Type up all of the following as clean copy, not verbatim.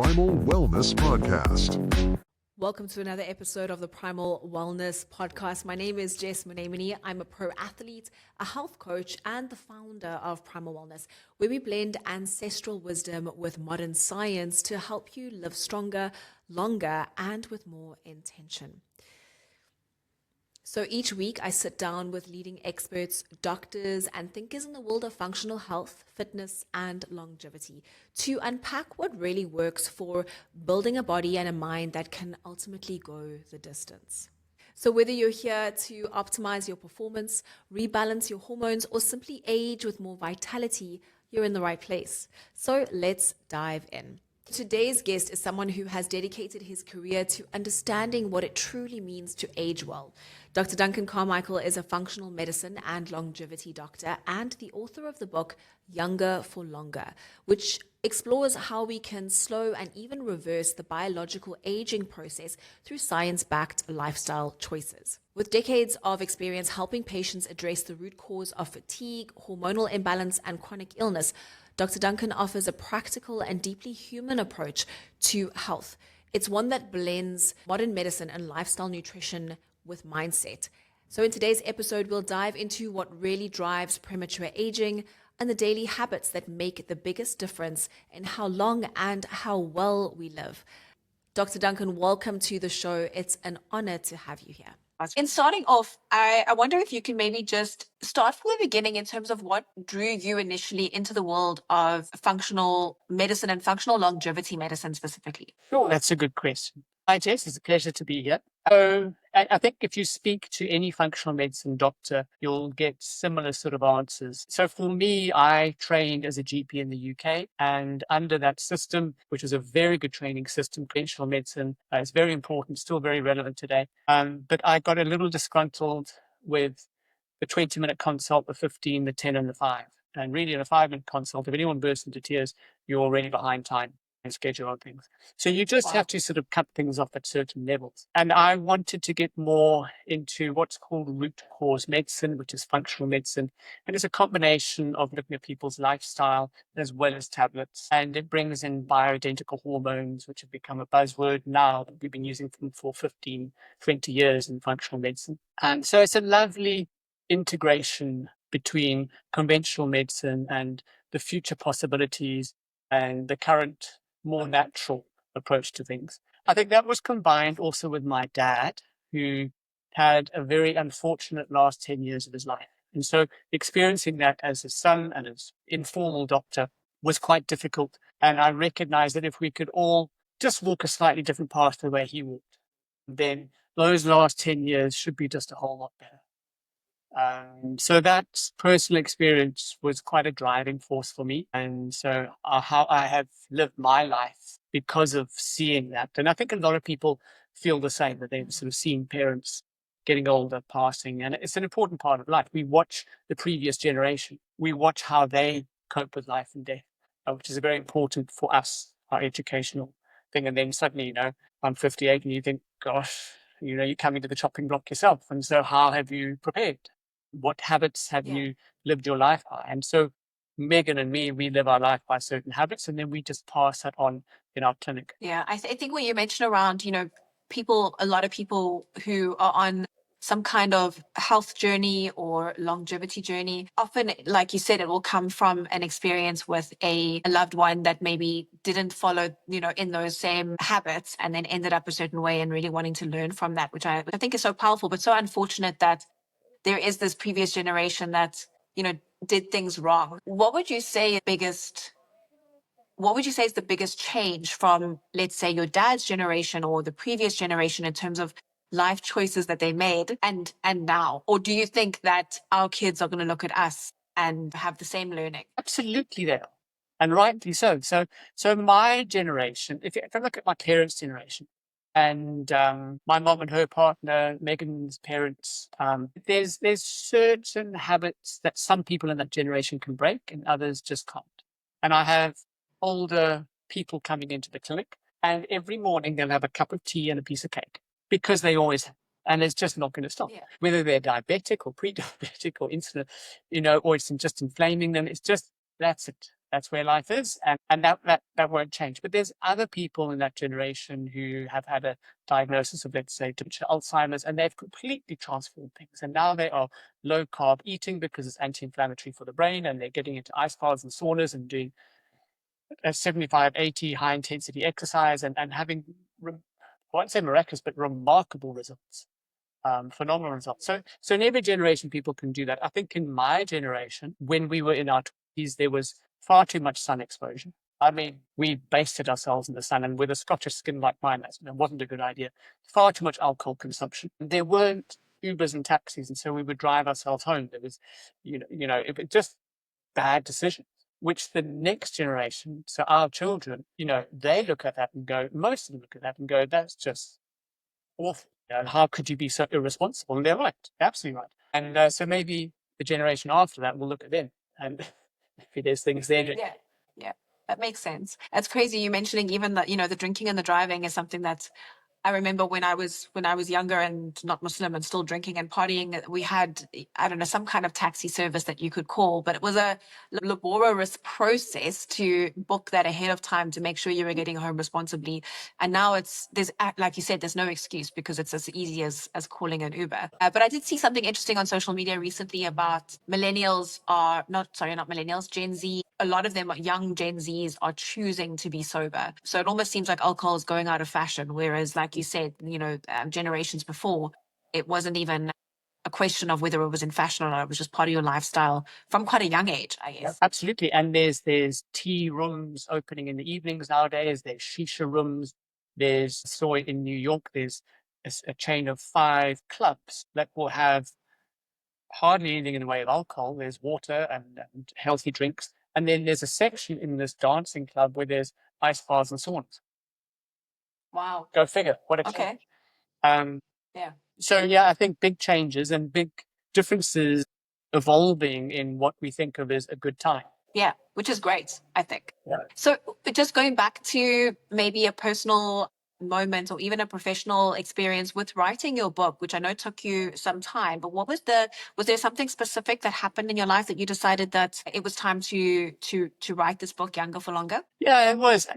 Primal Wellness Podcast. Welcome to another episode of the Primal Wellness Podcast. My name is Jess Munemini. I'm a pro athlete, a health coach, and the founder of Primal Wellness, where we blend ancestral wisdom with modern science to help you live stronger, longer, and with more intention. So each week I sit down with leading experts, doctors, and thinkers in the world of functional health, fitness, and longevity to unpack what really works for building a body and a mind that can ultimately go the distance. So whether you're here to optimize your performance, rebalance your hormones, or simply age with more vitality, you're in the right place. So let's dive in. Today's guest is someone who has dedicated his career to understanding what it truly means to age well. Dr. Duncan Carmichael is a functional medicine and longevity doctor and the author of the book Younger for Longer, which explores how we can slow and even reverse the biological aging process through science-backed lifestyle choices. With decades of experience helping patients address the root cause of fatigue, hormonal imbalance, and chronic illness, Dr. Duncan offers a practical and deeply human approach to health. It's one that blends modern medicine and lifestyle nutrition with mindset. So in today's episode, we'll dive into what really drives premature aging and the daily habits that make the biggest difference in how long and how well we live. Dr. Duncan, welcome to the show. It's an honor to have you here. In starting off, I wonder if you can maybe just start from the beginning in terms of what drew you initially into the world of functional medicine and functional longevity medicine specifically. Sure, that's a good question. Hi, Jess. It's a pleasure to be here. I think if you speak to any functional medicine doctor, you'll get similar sort of answers. So for me, I trained as a GP in the UK, and under that system, which is a very good training system, conventional medicine is very important, still very relevant today. But I got a little disgruntled with the 20-minute consult, the 15, the 10, and the 5. And really, in a 5-minute consult, if anyone bursts into tears, you're already behind time and schedule on things. So you just have to sort of cut things off at certain levels. And I wanted to get more into what's called root cause medicine, which is functional medicine. And it's a combination of looking at people's lifestyle as well as tablets. And it brings in bioidentical hormones, which have become a buzzword now that we've been using them for 15, 20 years in functional medicine. And so it's a lovely integration between conventional medicine and the future possibilities and the current more natural approach to things. I think that was combined also with my dad, who had a very unfortunate last 10 years of his life. And so experiencing that as a son and as informal doctor was quite difficult. And I recognized that if we could all just walk a slightly different path the way he walked, then those last 10 years should be just a whole lot better. So that personal experience was quite a driving force for me. And so how I have lived my life because of seeing that. And I think a lot of people feel the same, that they've sort of seen parents getting older, passing. And it's an important part of life. We watch the previous generation. We watch how they cope with life and death, which is very important for us, our educational thing. And then suddenly, I'm 58 and you think, gosh, you're coming to the chopping block yourself. And so how have you prepared? What habits have you lived your life by? And so Megan and me, we live our life by certain habits, and then we just pass that on in our clinic. Yeah, I think what you mentioned around, a lot of people who are on some kind of health journey or longevity journey, often, like you said, it will come from an experience with a loved one that maybe didn't follow, in those same habits and then ended up a certain way and really wanting to learn from that, which I think is so powerful, but so unfortunate that there is this previous generation that, did things wrong. What would you say is the biggest change from, let's say, your dad's generation or the previous generation in terms of life choices that they made and now? Or do you think that our kids are going to look at us and have the same learning? Absolutely they are. And rightly so. So my generation, if I look at my parents' generation, and my mom and her partner, Megan's parents, there's certain habits that some people in that generation can break and others just can't. And I have older people coming into the clinic, and every morning they'll have a cup of tea and a piece of cake because they always have. And it's just not going to stop. Yeah. Whether they're diabetic or pre-diabetic or insulin, or it's just inflaming them, that's it. That's where life is, and that won't change. But there's other people in that generation who have had a diagnosis of, let's say, dementia, Alzheimer's, and they've completely transformed things. And now they are low carb eating because it's anti-inflammatory for the brain, and they're getting into ice baths and saunas and doing a 75, 80 high intensity exercise and having, I won't say miraculous, but remarkable results. Phenomenal results. So in every generation, people can do that. I think in my generation, when we were in our 20s, there was far too much sun exposure. I mean, we basted ourselves in the sun, and with a Scottish skin like mine, that wasn't a good idea. Far too much alcohol consumption. There weren't Ubers and taxis, and so we would drive ourselves home. There was, it was just bad decisions. Which the next generation, so our children, they look at that and go, most of them look at that and go, that's just awful. And how could you be so irresponsible? And they're right, absolutely right. And so maybe the generation after that will look at them and maybe there's things there. Yeah, that makes sense. That's crazy. You mentioning even that, the drinking and the driving is something that I remember when I was younger and not Muslim and still drinking and partying, we had, I don't know, some kind of taxi service that you could call, but it was a laborious process to book that ahead of time to make sure you were getting home responsibly. And now there's, like you said, there's no excuse because it's as easy as calling an Uber. But I did see something interesting on social media recently about millennials not millennials, Gen Z. A lot of them, young Gen Zs, are choosing to be sober. So it almost seems like alcohol is going out of fashion, whereas, like you said, generations before, it wasn't even a question of whether it was in fashion or not. It was just part of your lifestyle from quite a young age, I guess. Absolutely. And there's tea rooms opening in the evenings nowadays. There's shisha rooms. Saw in New York, there's a chain of 5 clubs that will have hardly anything in the way of alcohol. There's water and healthy drinks. And then there's a section in this dancing club where there's ice baths and saunas. Wow. Go figure. What a change. Yeah. So, yeah, I think big changes and big differences evolving in what we think of as a good time. Yeah, which is great, I think. Yeah. So just going back to maybe a personal moment or even a professional experience with writing your book, which I know took you some time, but was there something specific that happened in your life that you decided that it was time to write this book, Younger for Longer? Yeah, it was.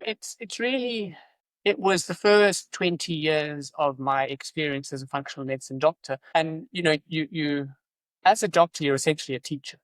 It was the first 20 years of my experience as a functional medicine doctor. And, you as a doctor, you're essentially a teacher,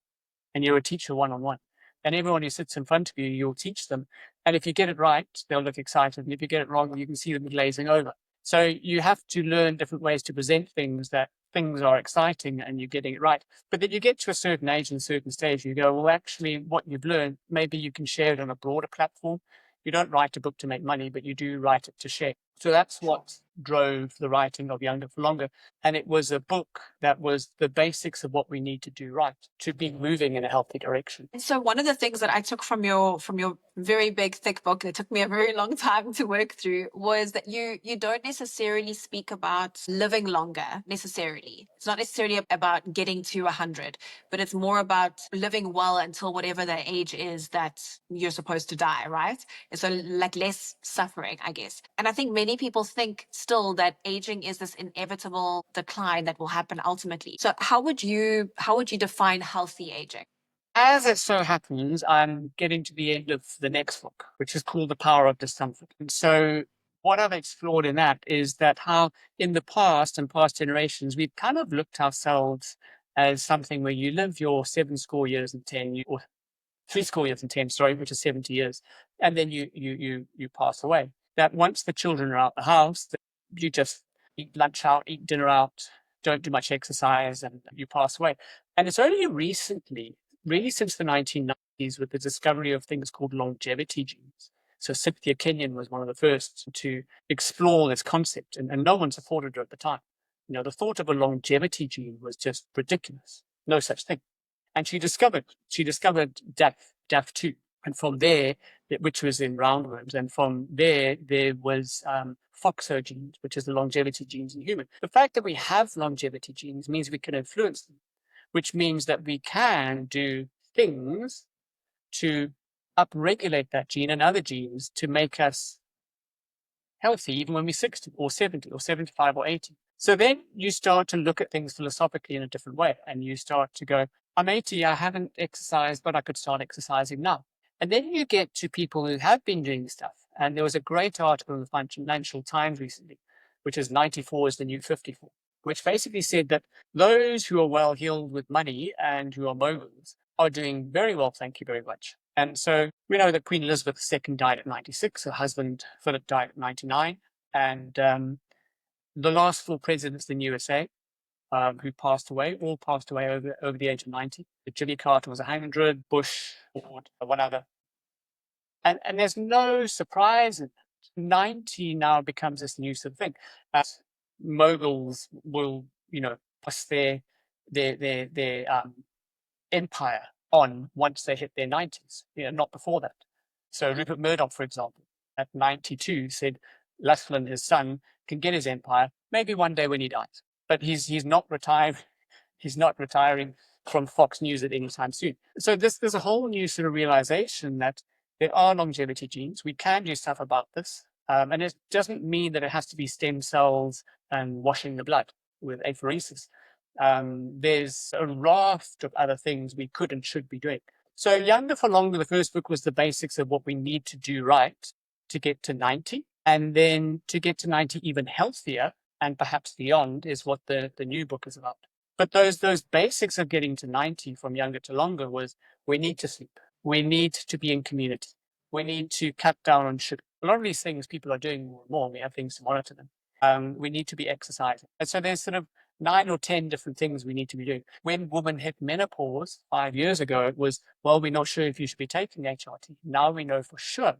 and you're a teacher one-on-one. And everyone who sits in front of you, you'll teach them. And if you get it right, they'll look excited. And if you get it wrong, you can see them glazing over. So you have to learn different ways to present things are exciting and you're getting it right. But then you get to a certain age and a certain stage, you go, well, actually, what you've learned, maybe you can share it on a broader platform. You don't write a book to make money, but you do write it to share. So that's what drove the writing of Younger for Longer. And it was a book that was the basics of what we need to do right to be moving in a healthy direction. And so one of the things that I took from your very big, thick book that took me a very long time to work through was that you don't necessarily speak about living longer necessarily. It's not necessarily about getting to 100, but it's more about living well until whatever the age is that you're supposed to die, right? And so like less suffering, I guess. And I think many people think still that aging is this inevitable decline that will happen ultimately. So how would you define healthy aging? As it so happens, I'm getting to the end of the next book, which is called The Power of Discomfort. And so what I've explored in that is that how in the past and past generations, we've kind of looked ourselves as something where you live your 7 score years and 10, or 3 score years and 10, sorry, which is 70 years. And then you pass away. That once the children are out the house, you just eat lunch out, eat dinner out, don't do much exercise, and you pass away. And it's only recently, really since the 1990s, with the discovery of things called longevity genes. So Cynthia Kenyon was one of the first to explore this concept, and no one supported her at the time. The thought of a longevity gene was just ridiculous. No such thing. And she discovered DAF2. And from there, which was in roundworms, and from there was FOXO genes, which is the longevity genes in humans. The fact that we have longevity genes means we can influence them, which means that we can do things to upregulate that gene and other genes to make us healthy, even when we're 60 or 70 or 75 or 80. So then you start to look at things philosophically in a different way, and you start to go, I'm 80, I haven't exercised, but I could start exercising now. And then you get to people who have been doing stuff. And there was a great article in the Financial Times recently, which is 94 is the new 54, which basically said that those who are well heeled with money and who are moguls are doing very well, thank you very much. And so we know that Queen Elizabeth II died at 96, her husband Philip died at 99, and the last four presidents in the USA who passed away, all passed away over the age of 90. Jimmy Carter was 100, Bush, Ford, one other. And there's no surprise in that. 90 now becomes this new sort of thing. Moguls will, pass their empire on once they hit their 90s, not before that. So Rupert Murdoch, for example, at 92 said Lachlan, his son, can get his empire maybe one day when he dies. But he's not retiring. He's not retiring from Fox News at any time soon. So there's a whole new sort of realization that there are longevity genes. We can do stuff about this. And it doesn't mean that it has to be stem cells and washing the blood with apheresis. There's a raft of other things we could and should be doing. So Younger for Longer, the first book, was the basics of what we need to do right to get to 90. And then to get to 90 even healthier and perhaps beyond is what the new book is about. But those basics of getting to 90 from Younger to Longer was we need to sleep. We need to be in community. We need to cut down on sugar. A lot of these things people are doing more and more. We have things to monitor them. We need to be exercising. And so there's sort of 9 or 10 different things we need to be doing. When women hit menopause 5 years ago, it was, well, we're not sure if you should be taking HRT. Now we know for sure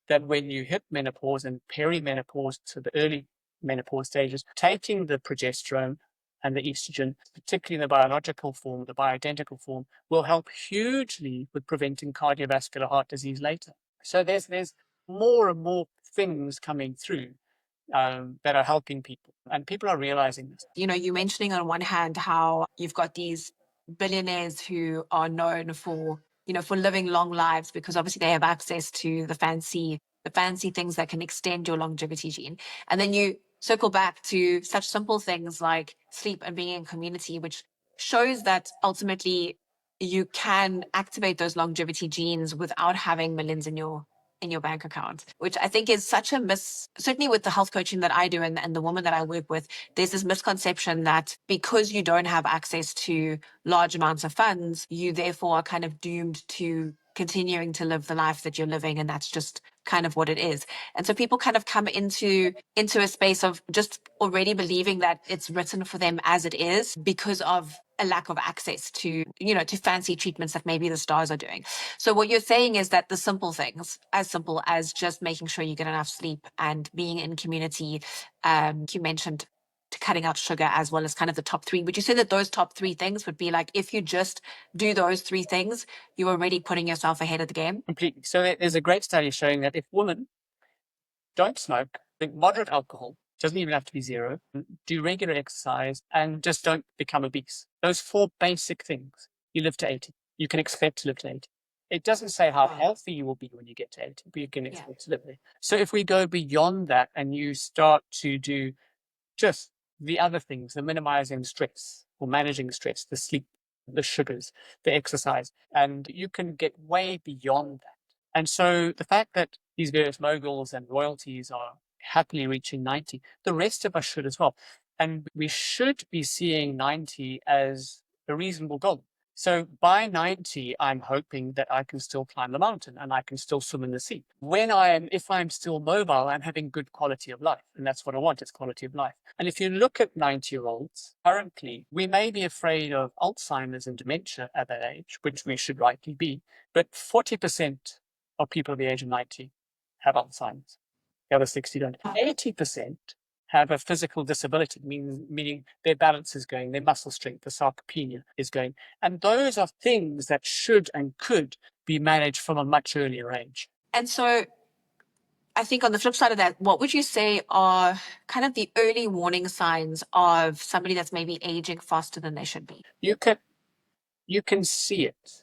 that when you hit menopause and perimenopause, so the early menopause stages, taking the progesterone and the estrogen, particularly in the biological form, the bioidentical form, will help hugely with preventing cardiovascular heart disease later. So there's more and more things coming through that are helping people, and people are realizing this. You're mentioning on one hand how you've got these billionaires who are known for, for living long lives because obviously they have access to the fancy things that can extend your longevity gene. And then you circle back to such simple things like sleep and being in community, which shows that ultimately you can activate those longevity genes without having millions in your bank account, which I think is such a certainly with the health coaching that I do and the woman that I work with, there's this misconception that because you don't have access to large amounts of funds, you therefore are kind of doomed to continuing to live the life that you're living. And that's just kind of what it is. And so people kind of come into a space of just already believing that it's written for them as it is because of a lack of access to, to fancy treatments that maybe the stars are doing. So what you're saying is that the simple things, as simple as just making sure you get enough sleep and being in community, you mentioned cutting out sugar as well as kind of the top 3. Would you say that those top 3 things would be like, if you just do those 3 things, you're already putting yourself ahead of the game? Completely. So there's a great study showing that if women don't smoke, drink moderate alcohol, doesn't even have to be 0, do regular exercise, and just don't become obese. Those 4 basic things, you live to 80. You can expect to live to 80. It doesn't say how healthy you will be when you get to 80, but you can expect to live there. So if we go beyond that and you start to do just the other things, the minimizing stress or managing stress, the sleep, the sugars, the exercise, and you can get way beyond that. And so the fact that these various moguls and royalties are happily reaching 90, the rest of us should as well. And we should be seeing 90 as a reasonable goal. So by 90, I'm hoping that I can still climb the mountain and I can still swim in the sea. If I'm still mobile, I'm having good quality of life. And that's what I want, is quality of life. And if you look at 90-year-olds, currently, we may be afraid of Alzheimer's and dementia at that age, which we should rightly be. But 40% of people at the age of 90 have Alzheimer's. The other 60 don't. 80% have a physical disability, meaning their balance is going, their muscle strength, the sarcopenia is going. And those are things that should and could be managed from a much earlier age. And so I think on the flip side of that, what would you say are kind of the early warning signs of somebody that's maybe aging faster than they should be? You can see it.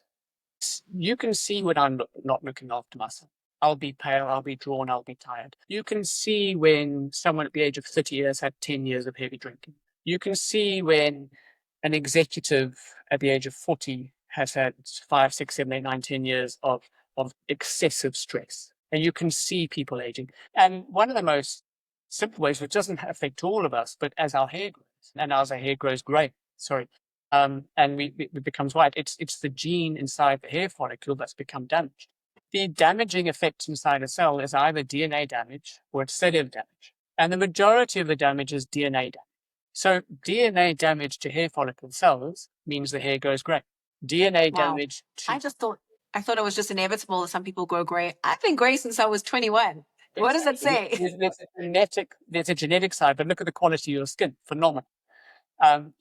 You can see when I'm not looking after myself. I'll be pale, I'll be drawn, I'll be tired. You can see when someone at the age of 30 years had 10 years of heavy drinking. You can see when an executive at the age of 40 has had 5, 6, 7, 8, 9, 10 years of of excessive stress. And you can see people aging. And one of the most simple ways, which doesn't affect all of us, but as our hair grows, and as our hair grows grey, and it becomes white, it's the gene inside the hair follicle that's become damaged. The damaging effect inside a cell is either DNA damage or it's cellular damage. And the majority of the damage is DNA damage. So DNA damage to hair follicle cells means the hair goes grey. DNA Wow. damage to I thought it was just inevitable that some people grow grey. I've been grey since I was 21. What does that say? There's a genetic side, but look at the quality of your skin. Phenomenal.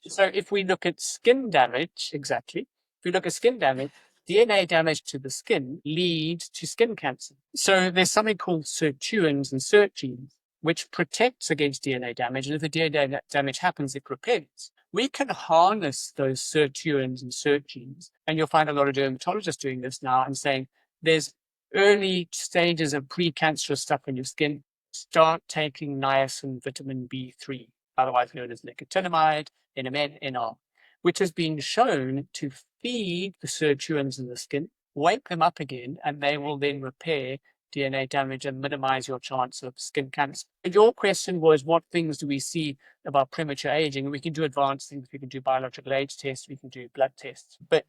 So if we look at skin damage, if we look at skin damage, DNA damage to the skin leads to skin cancer. So there's something called sirtuins and SIRT genes, which protects against DNA damage. And if the DNA damage happens, it repairs. We can harness those sirtuins and SIRT genes. And you'll find a lot of dermatologists doing this now and saying there's early stages of precancerous stuff in your skin. Start taking niacin vitamin B3, otherwise known as nicotinamide, NMN, NR, which has been shown to feed the sirtuins in the skin, wake them up again, and they will then repair DNA damage and minimize your chance of skin cancer. Your question was, what things do we see about premature aging? We can do advanced things, we can do biological age tests, we can do blood tests, but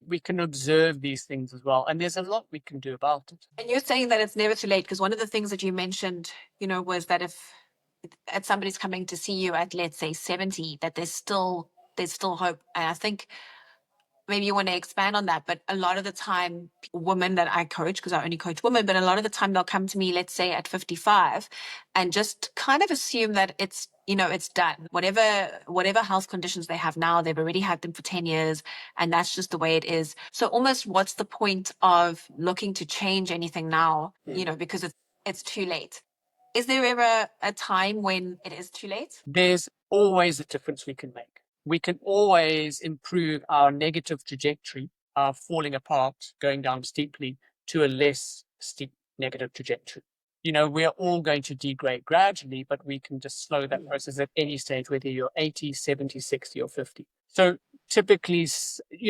we can observe these things as well. And there's a lot we can do about it. And you're saying that it's never too late, because one of the things that you mentioned, was that if somebody's coming to see you at, let's say, 70, that there's still hope. And I think maybe you want to expand on that, but a lot of the time, women that I coach, because I only coach women, but a lot of the time they'll come to me, let's say at 55, and just kind of assume that it's done. Whatever health conditions they have now, they've already had them for 10 years, and that's just the way it is. So almost, what's the point of looking to change anything now, because it's too late? Is there ever a time when it is too late? There's always a difference we can make. We can always improve our negative trajectory, our falling apart, going down steeply, to a less steep negative trajectory. We're all going to degrade gradually, but we can just slow that process at any stage, whether you're 80, 70, 60, or 50. So typically,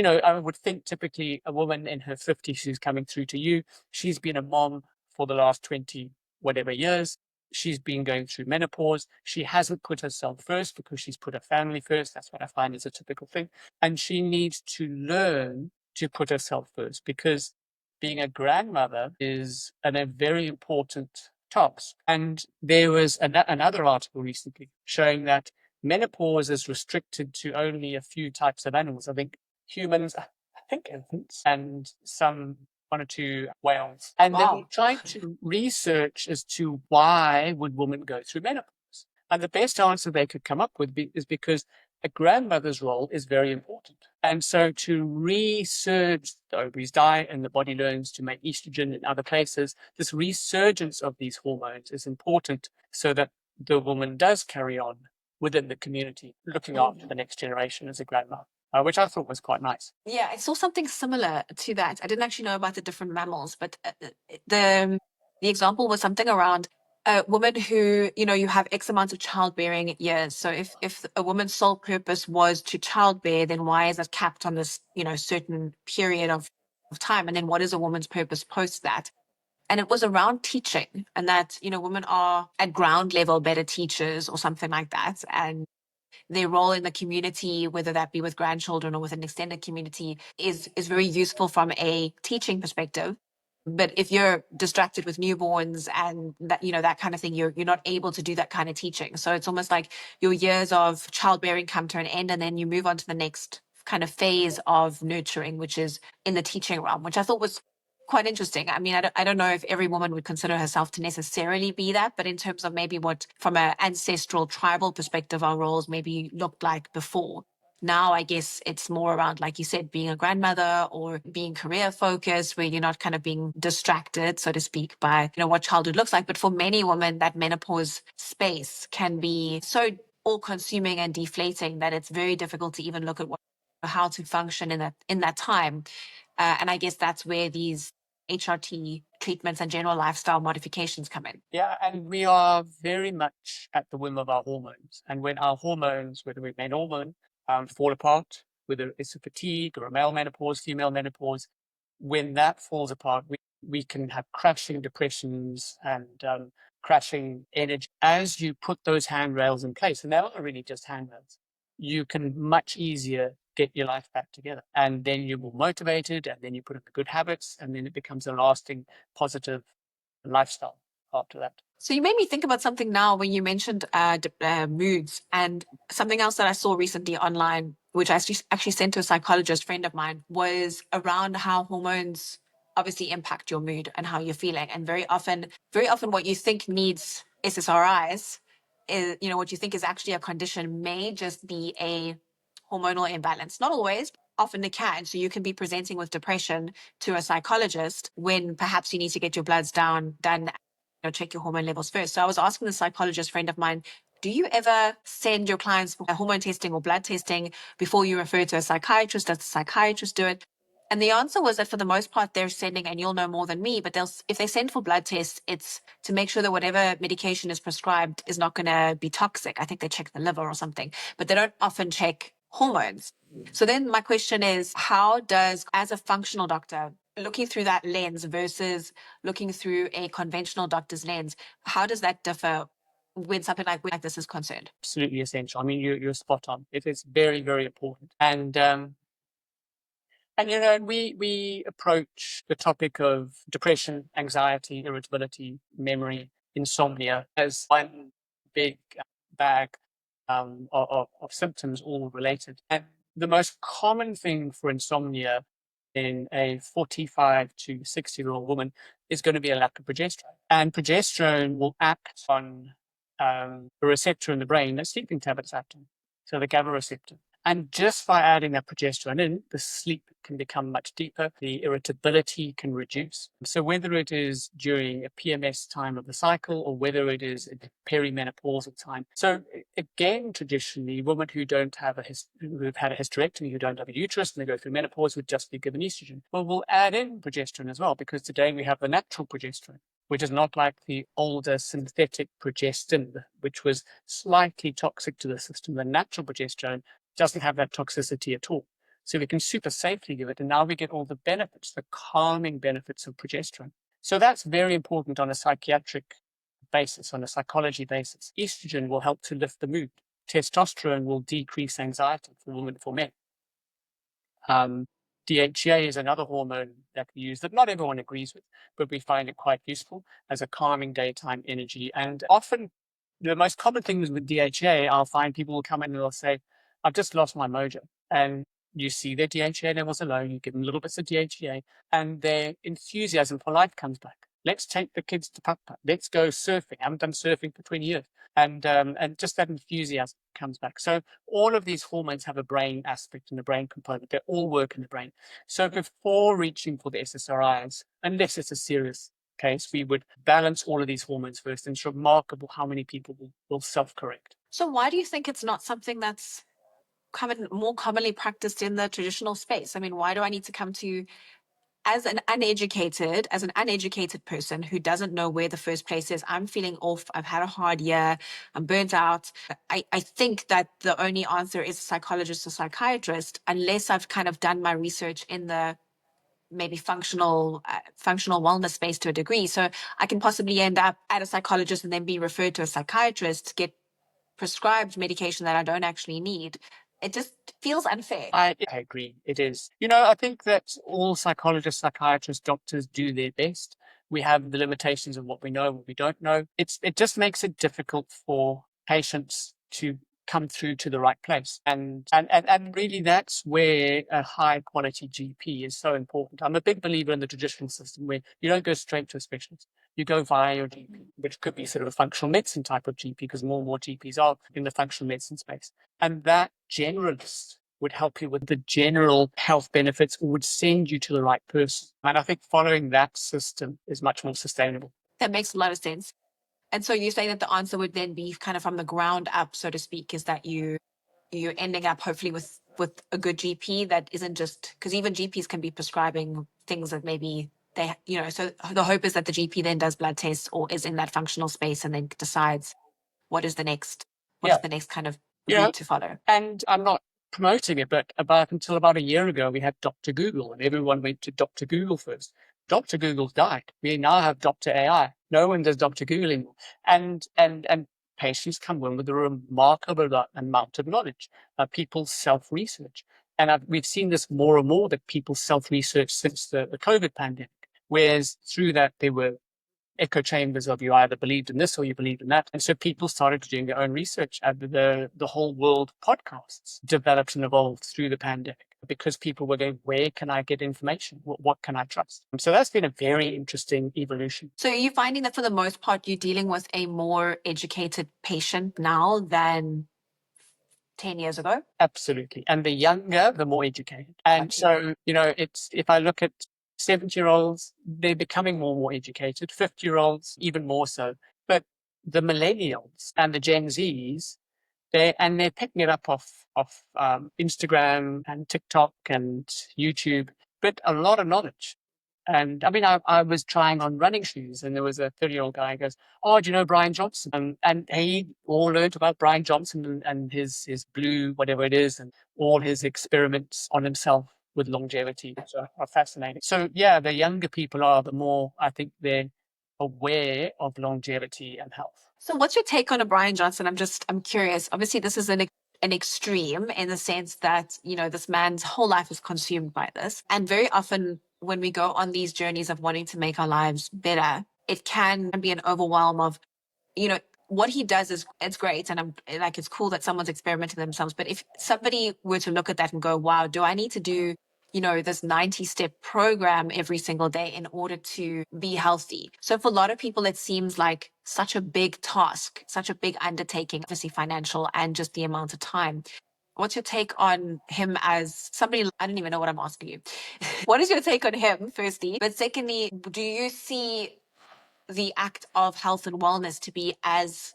I would think typically a woman in her 50s who's coming through to you, she's been a mom for the last 20 whatever years. She's been going through menopause. She hasn't put herself first because she's put her family first. That's what I find is a typical thing. And she needs to learn to put herself first, because being a grandmother is a very important task. And there was another article recently showing that menopause is restricted to only a few types of animals. I think humans, I think infants, and one or two whales. And they were trying to research as to why would women go through menopause. And the best answer they could come up with is because a grandmother's role is very important. And so to resurge, the ovaries die and the body learns to make estrogen in other places, this resurgence of these hormones is important so that the woman does carry on within the community, looking after the next generation as a grandmother. Which I thought was quite nice. Yeah, I saw something similar to that. I didn't actually know about the different mammals, but the example was something around a woman who, you have X amount of childbearing years. So if a woman's sole purpose was to childbear, then why is it capped on this, certain period of time? And then what is a woman's purpose post that? And it was around teaching, and that, women are at ground level better teachers or something like that. And their role in the community, whether that be with grandchildren or with an extended community, is very useful from a teaching perspective. But if you're distracted with newborns and that, that kind of thing, you're not able to do that kind of teaching. So it's almost like your years of childbearing come to an end, and then you move on to the next kind of phase of nurturing, which is in the teaching realm, which I thought was quite interesting. I mean, I don't know if every woman would consider herself to necessarily be that, but in terms of maybe what, from an ancestral tribal perspective, our roles maybe looked like before. Now, I guess it's more around, like you said, being a grandmother or being career focused, where you're not kind of being distracted, so to speak, by, what childhood looks like. But for many women, that menopause space can be so all consuming and deflating that it's very difficult to even look at how to function in that time. And I guess that's where these HRT treatments and general lifestyle modifications come in. Yeah, and we are very much at the whim of our hormones. And when our hormones, whether we're male or woman, fall apart, whether it's a fatigue or a male menopause, female menopause, when that falls apart, we can have crashing depressions and crashing energy. As you put those handrails in place, and they're not really just handrails, you can much easier get your life back together. And then you're more motivated, and then you put in the good habits, and then it becomes a lasting positive lifestyle after that. So you made me think about something now when you mentioned moods, and something else that I saw recently online, which I actually sent to a psychologist friend of mine, was around how hormones obviously impact your mood and how you're feeling. And very often what you think needs SSRIs is, what you think is actually a condition may just be a hormonal imbalance. Not always, often it can. So you can be presenting with depression to a psychologist when perhaps you need to get your bloods done, check your hormone levels first. So I was asking the psychologist friend of mine, do you ever send your clients for hormone testing or blood testing before you refer to a psychiatrist? Does the psychiatrist do it? And the answer was that for the most part, they're sending, and you'll know more than me, but if they send for blood tests, it's to make sure that whatever medication is prescribed is not going to be toxic. I think they check the liver or something, but they don't often check hormones. So then my question is, how does, as a functional doctor, looking through that lens versus looking through a conventional doctor's lens, how does that differ when something like this is concerned? Absolutely essential. I mean, you're spot on. It is very, very important. And we approach the topic of depression, anxiety, irritability, memory, insomnia as one big bag of symptoms, all related. And the most common thing for insomnia in a 45 to 60-year-old woman is going to be a lack of progesterone. And progesterone will act on a receptor in the brain that sleeping tablets act on, so the GABA receptor. And just by adding that progesterone in, the sleep can become much deeper, the irritability can reduce. So whether it is during a PMS time of the cycle or whether it is a perimenopausal time. So again, traditionally, women who don't have who've had a hysterectomy, who don't have a uterus, and they go through menopause would just be given estrogen. Well, we'll add in progesterone as well, because today we have the natural progesterone, which is not like the older synthetic progestin, which was slightly toxic to the system. The natural progesterone doesn't have that toxicity at all. So we can super safely give it. And now we get all the benefits, the calming benefits of progesterone. So that's very important on a psychiatric basis, on a psychology basis. Estrogen will help to lift the mood. Testosterone will decrease anxiety for women, for men. DHEA is another hormone that we use that not everyone agrees with, but we find it quite useful as a calming daytime energy. And often the most common things with DHEA, I'll find people will come in and they'll say, I've just lost my mojo. And you see their DHEA levels alone, you give them little bits of DHEA, and their enthusiasm for life comes back. Let's take the kids to putt-putt. Let's go surfing. I haven't done surfing for 20 years. And just that enthusiasm comes back. So all of these hormones have a brain aspect and a brain component. They all work in the brain. So before reaching for the SSRIs, unless it's a serious case, we would balance all of these hormones first. And it's remarkable how many people will self-correct. So why do you think it's not something that's more commonly practiced in the traditional space? I mean, why do I need to come to you as an uneducated person who doesn't know where the first place is? I'm feeling off. I've had a hard year. I'm burnt out. I think that the only answer is a psychologist or psychiatrist, unless I've kind of done my research in the maybe functional wellness space to a degree. So I can possibly end up at a psychologist and then be referred to a psychiatrist, get prescribed medication that I don't actually need. It just feels unfair. I agree. It is. I think that all psychologists, psychiatrists, doctors do their best. We have the limitations of what we know, what we don't know. It just makes it difficult for patients to come through to the right place. And really that's where a high quality GP is so important. I'm a big believer in the traditional system where you don't go straight to a specialist. You go via your GP, which could be sort of a functional medicine type of GP, because more and more GPs are in the functional medicine space. And that generalist would help you with the general health benefits, or would send you to the right person. And I think following that system is much more sustainable. That makes a lot of sense. And so you say that the answer would then be kind of from the ground up, so to speak, is that you're ending up hopefully with a good GP that isn't just, because even GPs can be prescribing things that maybe they, so the hope is that the GP then does blood tests or is in that functional space and then decides what is the next kind of route to follow. And I'm not promoting it, but until about a year ago, we had Dr. Google, and everyone went to Dr. Google first. Dr. Google's died. We now have Dr. AI. No one does Dr. Google anymore. And patients come in with a remarkable amount of knowledge. People self-research. And we've seen this more and more, that people self-research since the COVID pandemic. Whereas through that, there were echo chambers of you either believed in this or you believed in that. And so people started doing their own research. And the whole world podcasts developed and evolved through the pandemic because people were going, where can I get information? What can I trust? So that's been a very interesting evolution. So are you finding that for the most part, you're dealing with a more educated patient now than 10 years ago? Absolutely. And the younger, the more educated. And so, if I look at 70-year-olds, they're becoming more and more educated, 50-year-olds, even more so. But the millennials and the Gen Zs, they're picking it up off Instagram and TikTok and YouTube, but a lot of knowledge. And I mean, I was trying on running shoes, and there was a 30-year-old guy who goes, "Oh, do you know Brian Johnson?" And he all learned about Brian Johnson and his blue, whatever it is, and all his experiments on himself with longevity, which are fascinating. So yeah, the younger people are, the more I think they're aware of longevity and health. So what's your take on a Brian Johnson? I'm curious. Obviously, this is an extreme in the sense that, this man's whole life is consumed by this. And very often when we go on these journeys of wanting to make our lives better, it can be an overwhelm of, what he does is, it's great. And I'm like, it's cool that someone's experimenting themselves. But if somebody were to look at that and go, wow, do I need to do this 90-step program every single day in order to be healthy? So for a lot of people, it seems like such a big task, such a big undertaking, obviously financial and just the amount of time. What's your take on him as somebody? I don't even know what I'm asking you. What is your take on him, firstly? But secondly, do you see the act of health and wellness to be as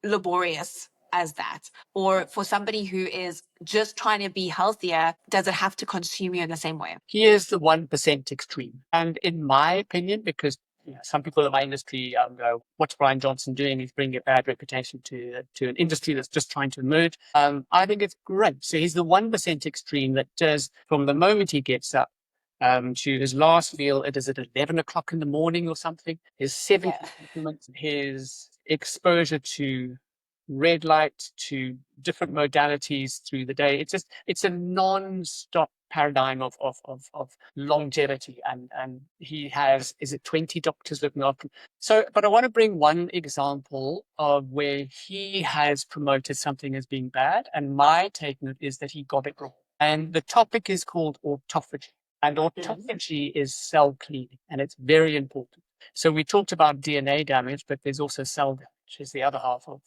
laborious as that? Or for somebody who is just trying to be healthier, does it have to consume you in the same way? He is the 1% extreme. And in my opinion, because some people in my industry go, what's Brian Johnson doing? He's bringing a bad reputation to an industry that's just trying to emerge. I think it's great. So he's the 1% extreme that does, from the moment he gets up to his last meal, it is at 11 o'clock in the morning or something. His 7 supplements, his exposure to red light, to different modalities through the day. It's a non-stop paradigm of longevity. And he has, is it 20 doctors looking after him? So, but I want to bring one example of where he has promoted something as being bad. And my take on it is that he got it wrong. And the topic is called autophagy. And autophagy is cell cleaning, and it's very important. So we talked about DNA damage, but there's also cell damage, is the other half of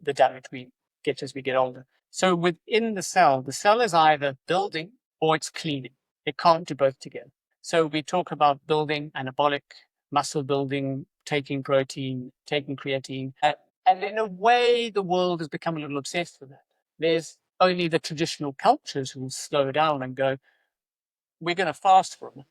the damage we get as we get older. So within the cell is either building or it's cleaning. It can't do both together. So we talk about building, anabolic, muscle building, taking protein, taking creatine. And in a way, the world has become a little obsessed with that. There's only the traditional cultures who will slow down and go, we're going to fast for a minute.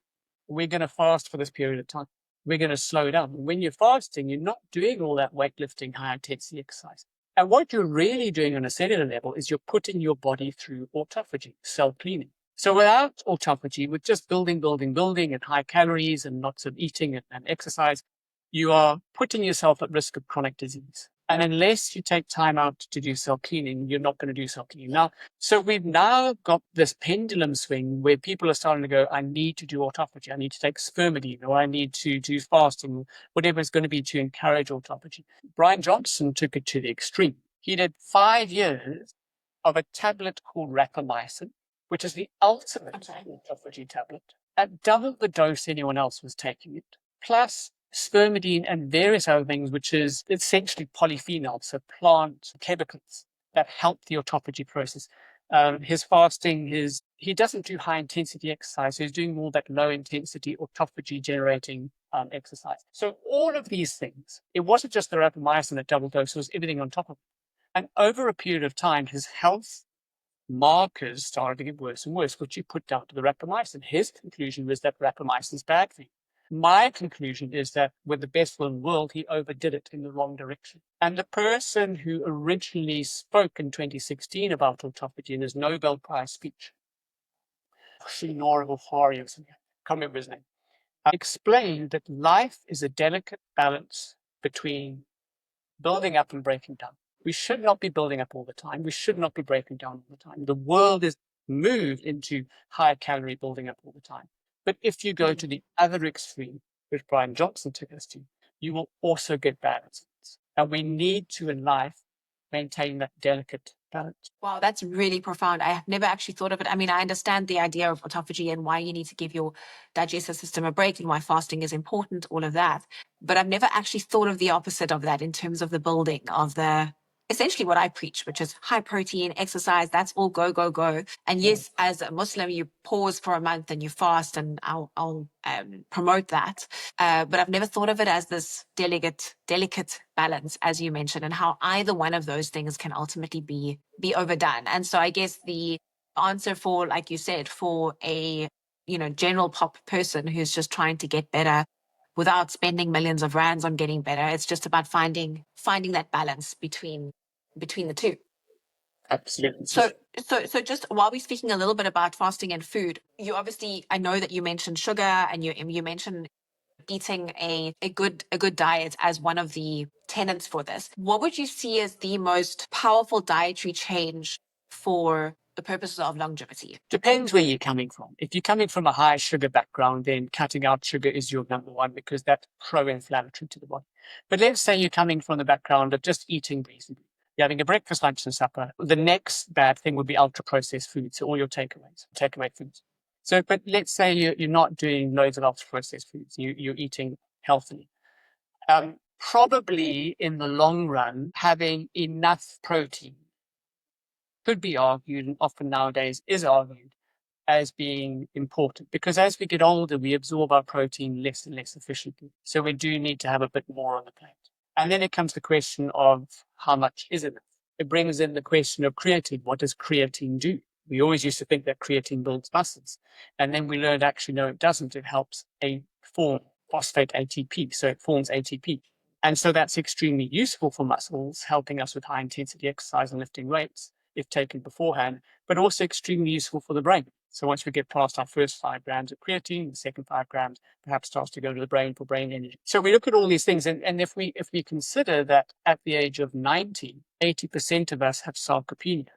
We're going to fast for this period of time. We're going to slow down. When you're fasting, you're not doing all that weightlifting, high intensity exercise. And what you're really doing on a cellular level is you're putting your body through autophagy, cell cleaning. So without autophagy, with just building and high calories and lots of eating and exercise, you are putting yourself at risk of chronic disease. And unless you take time out to do cell cleaning, you're not going to do cell cleaning. Now, so we've now got this pendulum swing where people are starting to go, I need to do autophagy. I need to take spermidine, or I need to do fasting, whatever it's going to be to encourage autophagy. Brian Johnson took it to the extreme. He did 5 years of a tablet called rapamycin, which is the ultimate autophagy tablet, at double the dose anyone else was taking it, plus spermidine and various other things, which is essentially polyphenols, so plant chemicals that help the autophagy process. His fasting, he doesn't do high intensity exercise, so he's doing more that low intensity autophagy generating exercise. So all of these things, it wasn't just the rapamycin at double dose, it was everything on top of it. And over a period of time, his health markers started to get worse and worse, which you put down to the rapamycin. His conclusion was that rapamycin is bad for you. My conclusion is that with the best will in the world, he overdid it in the wrong direction. And the person who originally spoke in 2016 about autophagy in his Nobel Prize speech Shinori or Hori or something, I can't remember his name, explained that life is a delicate balance between building up and breaking down. We should not be building up all the time. We should not be breaking down all the time. The world is moved into high calorie building up all the time. But if you go to the other extreme, which Brian Johnson took us to, you will also get bad results. And we need to, in life, maintain that delicate balance. Wow, that's really profound. I have never actually thought of it. I mean, I understand the idea of autophagy and why you need to give your digestive system a break and why fasting is important, all of that. But I've never actually thought of the opposite of that in terms of the building of the essentially what I preach, which is high protein, exercise, that's all go, go, go. And yes, as a Muslim, you pause for a month and you fast, and I'll promote that. But I've never thought of it as this delicate balance, as you mentioned, and how either one of those things can ultimately be overdone. And so I guess the answer for, like you said, for a general pop person who's just trying to get better without spending millions of rands on getting better, it's just about finding that balance between the two. Absolutely. So just while we're speaking a little bit about fasting and food, you obviously, I know that you mentioned sugar and you mentioned eating a good diet as one of the tenets for this. What would you see as the most powerful dietary change for the purposes of longevity? Depends where you're coming from. If you're coming from a high sugar background, then cutting out sugar is your number one because that's pro-inflammatory to the body. But let's say you're coming from the background of just eating reasonably. You're having a breakfast, lunch, and supper. The next bad thing would be ultra-processed foods, so all your takeaway foods. So, but let's say you're not doing loads of ultra-processed foods. You're eating healthily. Probably in the long run, having enough protein could be argued, and often nowadays is argued, as being important because as we get older, we absorb our protein less and less efficiently. So we do need to have a bit more on the plate. And then it comes the question of how much is enough. It brings in the question of creatine. What does creatine do? We always used to think that creatine builds muscles. And then we learned actually, no, it doesn't. It helps form phosphate ATP. So it forms ATP. And so that's extremely useful for muscles, helping us with high intensity exercise and lifting weights if taken beforehand, but also extremely useful for the brain. So once we get past our first 5 grams of creatine, the second 5 grams perhaps starts to go to the brain for brain energy. So we look at all these things, and if we consider that at the age of 90, 80% of us have sarcopenia,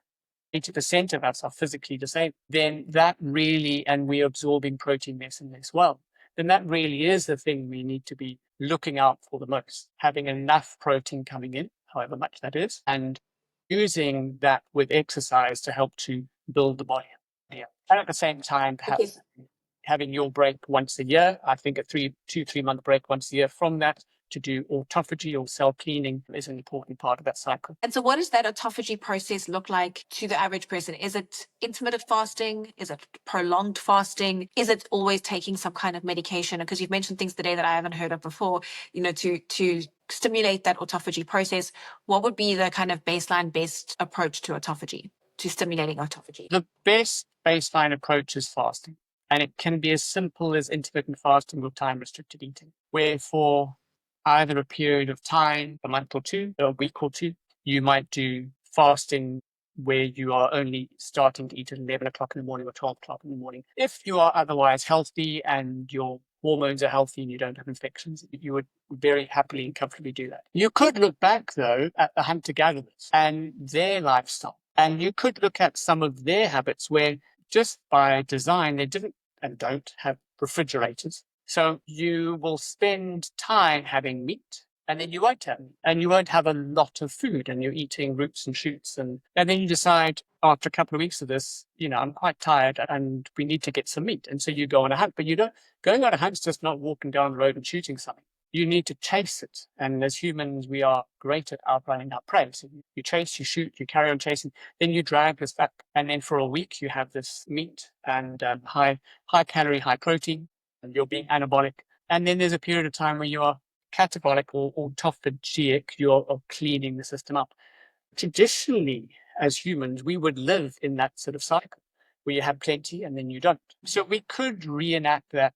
80% of us are physically disabled, then that really, and we're absorbing protein less and less well, then that really is the thing we need to be looking out for the most, having enough protein coming in, however much that is, and using that with exercise to help to build the body. Yeah. And at the same time, perhaps having your break once a year. I think a 3 month break once a year from that to do autophagy or cell cleaning is an important part of that cycle. And so what does that autophagy process look like to the average person? Is it intermittent fasting? Is it prolonged fasting? Is it always taking some kind of medication? Because you've mentioned things today that I haven't heard of before, to stimulate that autophagy process. What would be the kind of best approach to autophagy, to stimulating autophagy? The best baseline approach is fasting. And it can be as simple as intermittent fasting or time-restricted eating, where for either a period of time, a month or two, a week or two, you might do fasting where you are only starting to eat at 11 o'clock in the morning or 12 o'clock in the morning. If you are otherwise healthy and your hormones are healthy and you don't have infections, you would very happily and comfortably do that. You could look back, though, at the hunter-gatherers and their lifestyle. And you could look at some of their habits where just by design, they didn't and don't have refrigerators. So you will spend time having meat and then you won't have meat and you won't have a lot of food and you're eating roots and shoots. And then you decide after a couple of weeks of this, I'm quite tired and we need to get some meat. And so you go on a hunt, but going on a hunt is just not walking down the road and shooting something. You need to chase it. And as humans, we are great at outrunning our prey. So you chase, you shoot, you carry on chasing, then you drag this back. And then for a week, you have this meat and high calorie, high protein, and you're being anabolic. And then there's a period of time where you are catabolic or autophagic, you're cleaning the system up. Traditionally, as humans, we would live in that sort of cycle where you have plenty and then you don't. So we could reenact that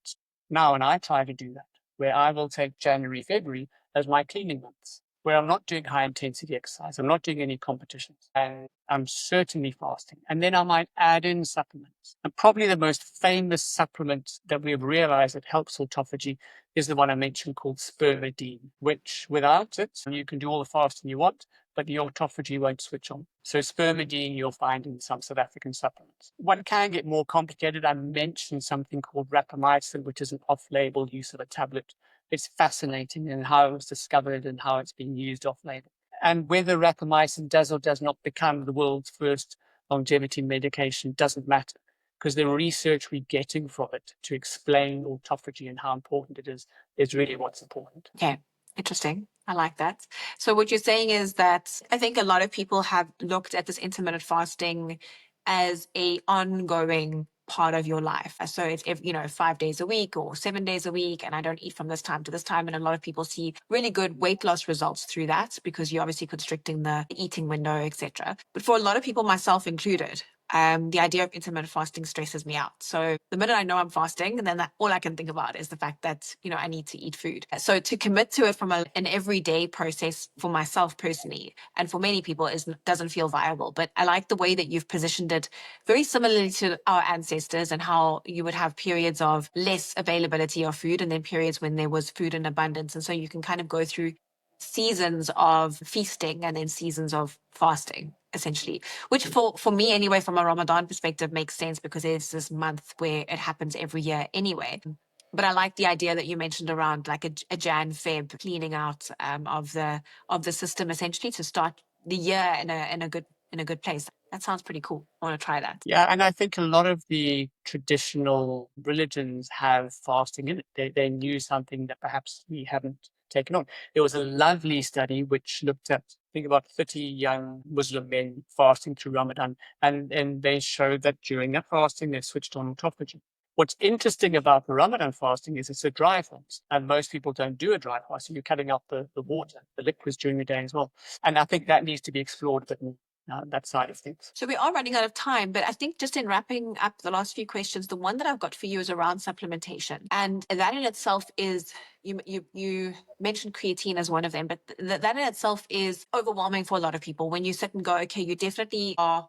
now, and I try to do that, where I will take January, February as my cleaning months. where I'm not doing high intensity exercise, I'm not doing any competitions, and I'm certainly fasting. And then I might add in supplements. And probably the most famous supplement that we've realized that helps autophagy is the one I mentioned called spermidine, which without it, you can do all the fasting you want, but the autophagy won't switch on. So spermidine you'll find in some South African supplements. One can get more complicated. I mentioned something called rapamycin, which is an off-label use of a tablet. It's fascinating in how it was discovered and how it's been used off-label. And whether rapamycin does or does not become the world's first longevity medication doesn't matter, because the research we're getting from it to explain autophagy and how important it is really what's important. Okay, interesting. I like that. So what you're saying is that I think a lot of people have looked at this intermittent fasting as a ongoing part of your life. So it's 5 days a week or 7 days a week, and I don't eat from this time to this time. And a lot of people see really good weight loss results through that because you're obviously constricting the eating window, etc. But for a lot of people, myself included, the idea of intermittent fasting stresses me out. So the minute I know I'm fasting, and then all I can think about is the fact that, I need to eat food. So to commit to it from an everyday process for myself personally, and for many people, doesn't feel viable. But I like the way that you've positioned it very similarly to our ancestors, and how you would have periods of less availability of food and then periods when there was food in abundance. And so you can kind of go through seasons of feasting and then seasons of fasting, essentially, which for me anyway, from a Ramadan perspective, makes sense because there's this month where it happens every year anyway. But I like the idea that you mentioned around like a Jan Feb cleaning out of the system, essentially, to start the year in a good place. That sounds pretty cool. I want to try that. Yeah, and I think a lot of the traditional religions have fasting in it. They knew something that perhaps we haven't taken on. There was a lovely study which looked at, I think, about 30 young Muslim men fasting through Ramadan, and they showed that during that fasting, they switched on autophagy. What's interesting about the Ramadan fasting is it's a dry fast, and most people don't do a dry fast. So you're cutting out the water, the liquids during the day as well. And I think that needs to be explored a bit more. That side of things. So we are running out of time, but I think just in wrapping up the last few questions, the one that I've got for you is around supplementation, and that in itself is you mentioned creatine as one of them, but that in itself is overwhelming for a lot of people. When you sit and go, okay, you definitely are.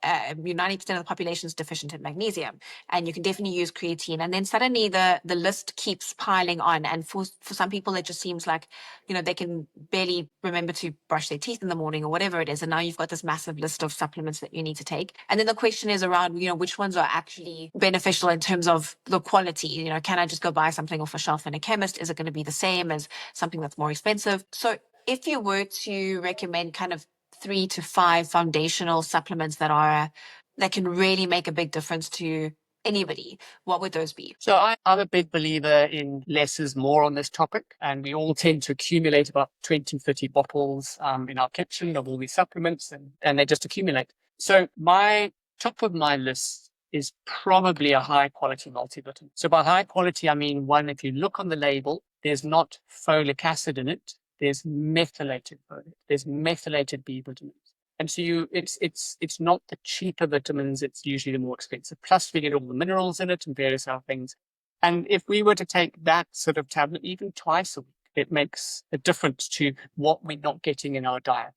90% of the population is deficient in magnesium, and you can definitely use creatine. And then suddenly the list keeps piling on. And for some people, it just seems like, they can barely remember to brush their teeth in the morning or whatever it is. And now you've got this massive list of supplements that you need to take. And then the question is around, which ones are actually beneficial in terms of the quality. Can I just go buy something off a shelf in a chemist? Is it going to be the same as something that's more expensive? So if you were to recommend kind of 3 to 5 foundational supplements that can really make a big difference to anybody, what would those be? So I'm a big believer in less is more on this topic, and we all tend to accumulate about 20, 30 bottles in our kitchen of all these supplements, and they just accumulate. So my top of my list is probably a high quality multivitamin. So by high quality, I mean, one, if you look on the label, there's not folic acid in it. There's methylated folate. There's methylated B vitamins. And so it's not the cheaper vitamins, it's usually the more expensive. Plus we get all the minerals in it and various other things. And if we were to take that sort of tablet even twice a week, it makes a difference to what we're not getting in our diet.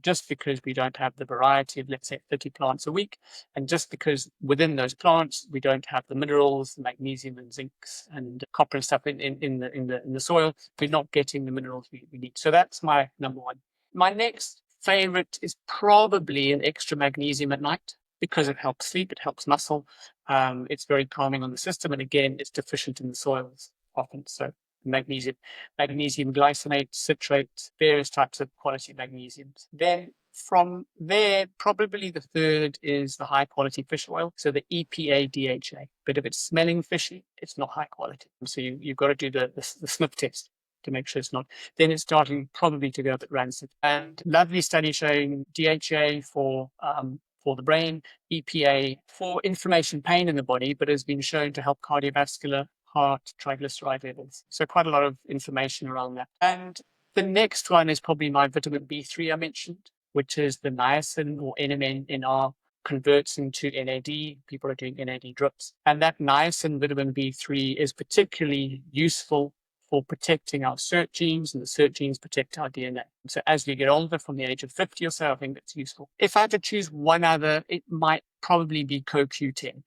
Just because we don't have the variety of, let's say, 30 plants a week, and just because within those plants we don't have the minerals, the magnesium and zincs and copper and stuff in the soil, we're not getting the minerals we need. So that's my number one. My next favorite is probably an extra magnesium at night, because it helps sleep, it helps muscle, it's very calming on the system, and again, it's deficient in the soils often. So magnesium glycinate, citrate, various types of quality magnesiums. Then from there, probably the third is the high quality fish oil. So the EPA DHA. But if it's smelling fishy, it's not high quality. So you've got to do the sniff test to make sure it's not. Then it's starting probably to go a bit rancid. And lovely study showing DHA for the brain, EPA for inflammation, pain in the body, but has been shown to help cardiovascular, heart, triglyceride levels. So quite a lot of information around that. And the next one is probably my vitamin B3 I mentioned, which is the niacin or NMN converts into NAD. People are doing NAD drips. And that niacin vitamin B3 is particularly useful for protecting our SERT genes, and the SERT genes protect our DNA. So as we get older, from the age of 50 or so, I think that's useful. If I had to choose one other, it might probably be CoQ10.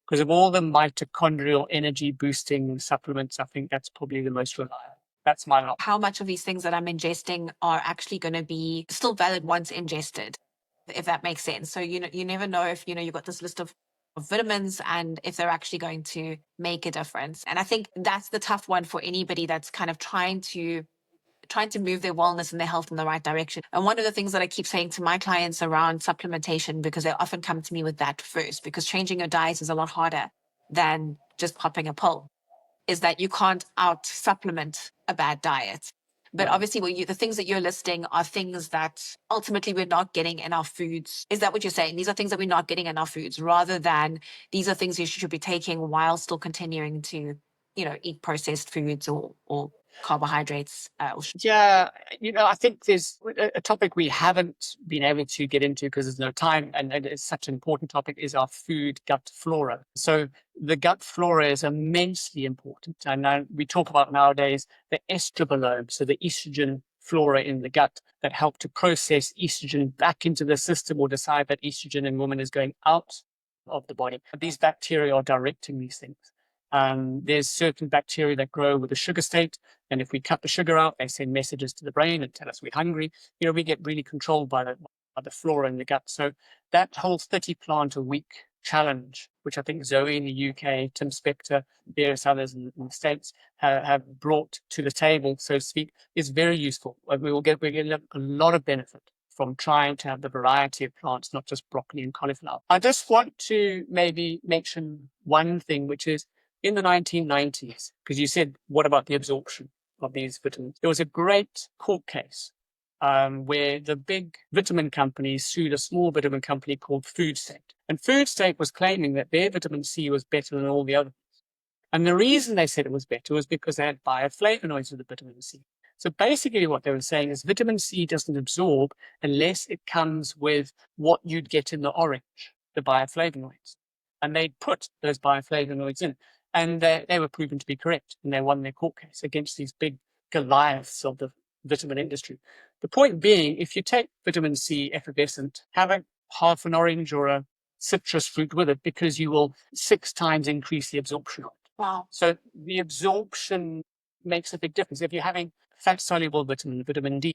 Because of all the mitochondrial energy boosting supplements, I think that's probably the most reliable. That's my lot. How much of these things that I'm ingesting are actually going to be still valid once ingested, if that makes sense. So, you never know if, you've got this list of vitamins and if they're actually going to make a difference. And I think that's the tough one for anybody that's kind of trying to move their wellness and their health in the right direction. And one of the things that I keep saying to my clients around supplementation, because they often come to me with that first, because changing your diet is a lot harder than just popping a pill, is that you can't out supplement a bad diet. But obviously, the things that you're listing are things that ultimately we're not getting in our foods. Is that what you're saying? These are things that we're not getting in our foods, rather than these are things you should be taking while still continuing to, eat processed foods or carbohydrates. Yeah, I think there's a topic we haven't been able to get into because there's no time, and it's such an important topic, is our food gut flora. So the gut flora is immensely important. And we talk about nowadays the estrobolome, so the estrogen flora in the gut that help to process estrogen back into the system or decide that estrogen in women is going out of the body. These bacteria are directing these things. There's certain bacteria that grow with the sugar state. And if we cut the sugar out, they send messages to the brain and tell us we're hungry. We get really controlled by the flora in the gut. So that whole 30 plant a week challenge, which I think Zoe in the UK, Tim Spector, various others in the States have brought to the table, so to speak, is very useful. We're getting a lot of benefit from trying to have the variety of plants, not just broccoli and cauliflower. I just want to maybe mention one thing, which is in the 1990s, because you said, what about the absorption of these vitamins? There was a great court case where the big vitamin companies sued a small vitamin company called Food State. And Food State was claiming that their vitamin C was better than all the others. And the reason they said it was better was because they had bioflavonoids with the vitamin C. So basically what they were saying is vitamin C doesn't absorb unless it comes with what you'd get in the orange, the bioflavonoids. And they put those bioflavonoids in. And they were proven to be correct, and they won their court case against these big Goliaths of the vitamin industry. The point being, if you take vitamin C effervescent, have a half an orange or a citrus fruit with it, because you will 6 times increase the absorption of it. Wow. So the absorption makes a big difference. If you're having fat-soluble vitamin D,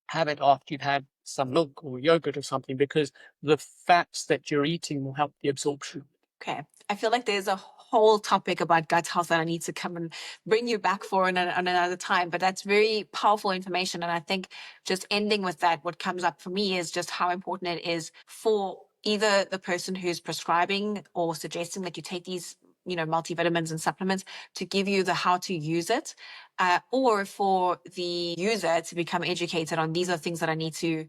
have it after you've had some milk or yogurt or something, because the fats that you're eating will help the absorption. Okay. I feel like there's a whole topic about gut health that I need to come and bring you back for on another time, but that's very powerful information. And I think just ending with that, what comes up for me is just how important it is for either the person who's prescribing or suggesting that you take these, multivitamins and supplements, to give you the how to use it, or for the user to become educated on these are things that I need to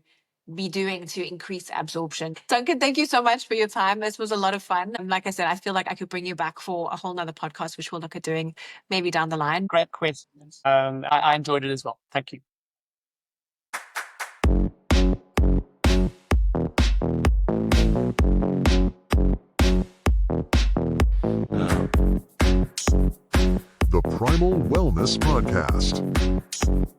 be doing to increase absorption. Duncan, thank you so much for your time. This was a lot of fun. And like I said, I feel like I could bring you back for a whole nother podcast, which we'll look at doing maybe down the line. Great questions. I enjoyed it as well. Thank you. The Primal Wellness Podcast.